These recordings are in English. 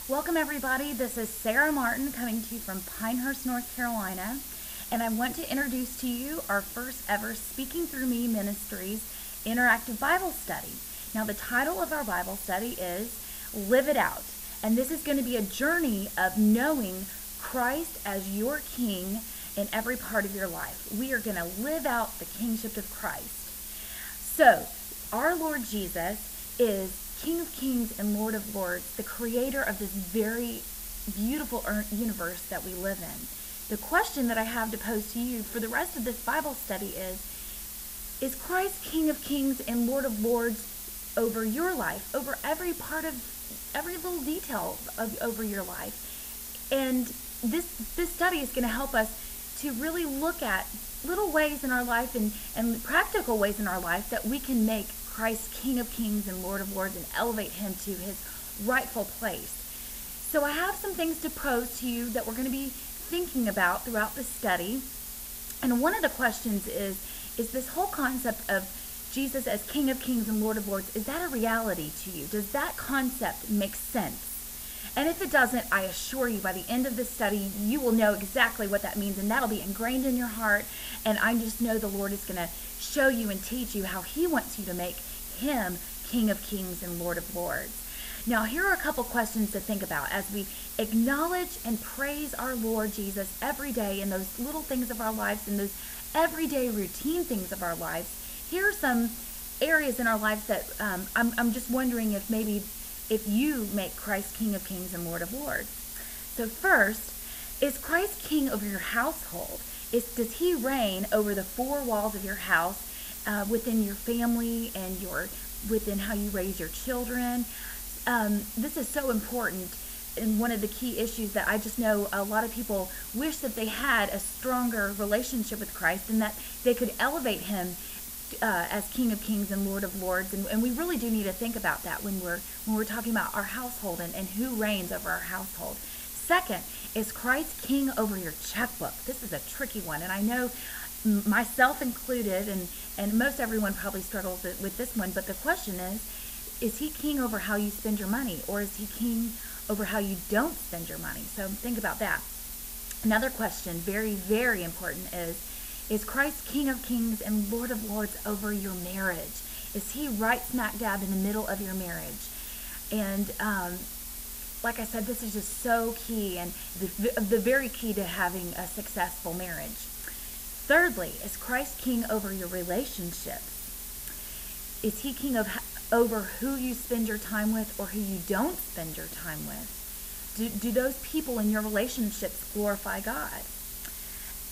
Welcome, everybody. This is Sarah Martin coming to you from Pinehurst, North Carolina, and I want to introduce to you our first ever Speaking Through Me Ministries interactive Bible study. Now, the title of our Bible study is Live It Out, and this is going to be a journey of knowing Christ as your King in every part of your life. We are going to live out the kingship of Christ. So, our Lord Jesus is King of Kings and Lord of Lords, the creator of this very beautiful universe that we live in. The question that I have to pose to you for the rest of this Bible study is Christ King of Kings and Lord of Lords over your life, over every part of, every little detail over your life? And this study is going to help us to really look at little ways in our life and practical ways in our life that we can make Christ King of Kings and Lord of Lords and elevate him to his rightful place. So I have some things to pose to you that we're going to be thinking about throughout the study. And one of the questions is this whole concept of Jesus as King of Kings and Lord of Lords, is that a reality to you? Does that concept make sense? And if it doesn't, I assure you by the end of this study, you will know exactly what that means, and that'll be ingrained in your heart. And I just know the Lord is going to show you and teach you how he wants you to make him King of Kings and Lord of Lords. Now, here are a couple questions to think about as we acknowledge and praise our Lord Jesus every day in those little things of our lives and those everyday routine things of our lives. Here are some areas in our lives that I'm just wondering if you make Christ King of Kings and Lord of Lords. So first, is Christ King over your household? Does he reign over the four walls of your house, within your family and within how you raise your children? This is so important, and one of the key issues that I just know a lot of people wish that they had a stronger relationship with Christ and that they could elevate him as King of Kings and Lord of Lords, and we really do need to think about that when we're talking about our household and who reigns over our household. Second, is Christ King over your checkbook? This is a tricky one, and I know myself included, and most everyone probably struggles with this one, but the question is he King over how you spend your money, or is he King over how you don't spend your money? So think about that. Another question, very, very important, is Christ King of Kings and Lord of Lords over your marriage? Is he right smack dab in the middle of your marriage? And like I said, this is just so key and the very key to having a successful marriage. Thirdly, is Christ King over your relationships? Is he King over who you spend your time with or who you don't spend your time with? Do those people in your relationships glorify God?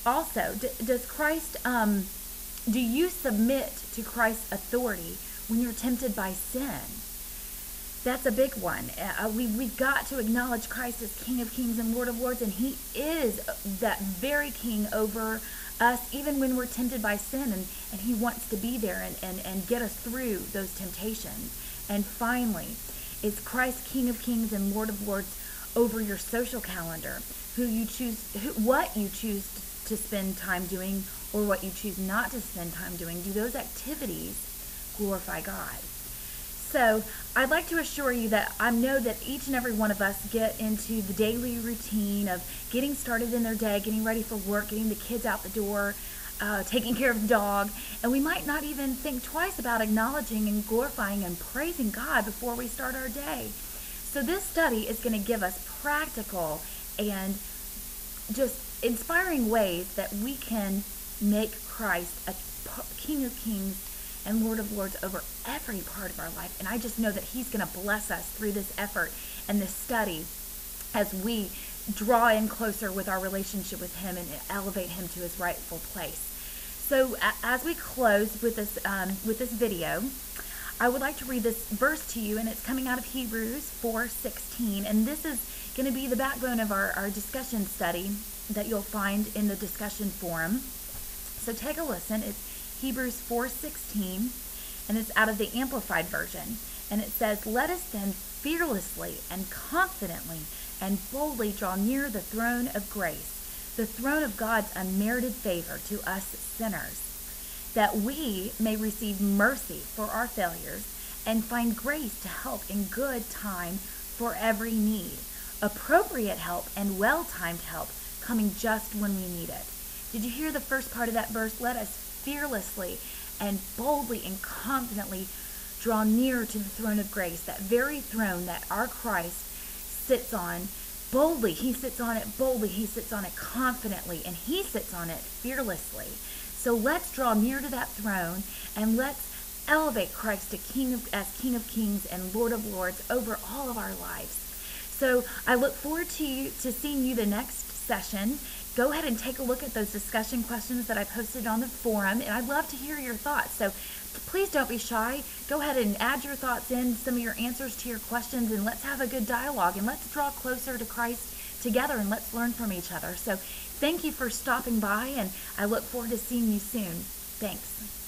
Also, does Christ, do you submit to Christ's authority when you're tempted by sin? That's a big one. We've got to acknowledge Christ as King of Kings and Lord of Lords, and he is that very King over us, even when we're tempted by sin, and he wants to be there and get us through those temptations. And finally, is Christ King of Kings and Lord of Lords over your social calendar, what you choose to spend time doing or what you choose not to spend time doing? Do those activities glorify God? So I'd like to assure you that I know that each and every one of us get into the daily routine of getting started in their day, getting ready for work, getting the kids out the door, taking care of the dog, and we might not even think twice about acknowledging and glorifying and praising God before we start our day. So this study is going to give us practical and just inspiring ways that we can make Christ a King of Kings and Lord of Lords over every part of our life. And I just know that he's going to bless us through this effort and this study as we draw in closer with our relationship with him and elevate him to his rightful place. So as we close with this video, I would like to read this verse to you, and it's coming out of Hebrews 4:16, and this is going to be the backbone of our discussion study that you'll find in the discussion forum. So take a listen. It's Hebrews 4:16, and it's out of the Amplified Version, and it says, "Let us then fearlessly and confidently and boldly draw near the throne of grace, the throne of God's unmerited favor to us sinners, that we may receive mercy for our failures and find grace to help in good time for every need. appropriate help and well-timed help coming just when we need it. Did you hear the first part of that verse? Let us fearlessly and boldly and confidently draw near to the throne of grace, that very throne that our Christ sits on boldly. He sits on it boldly. He sits on it confidently, and he sits on it fearlessly. So let's draw near to that throne, and let's elevate Christ as King of Kings and Lord of Lords over all of our lives. So I look forward to seeing you the next session. Go ahead and take a look at those discussion questions that I posted on the forum, and I'd love to hear your thoughts. So please don't be shy. Go ahead and add your thoughts in, some of your answers to your questions, and let's have a good dialogue, and let's draw closer to Christ together, and let's learn from each other. So thank you for stopping by, and I look forward to seeing you soon. Thanks.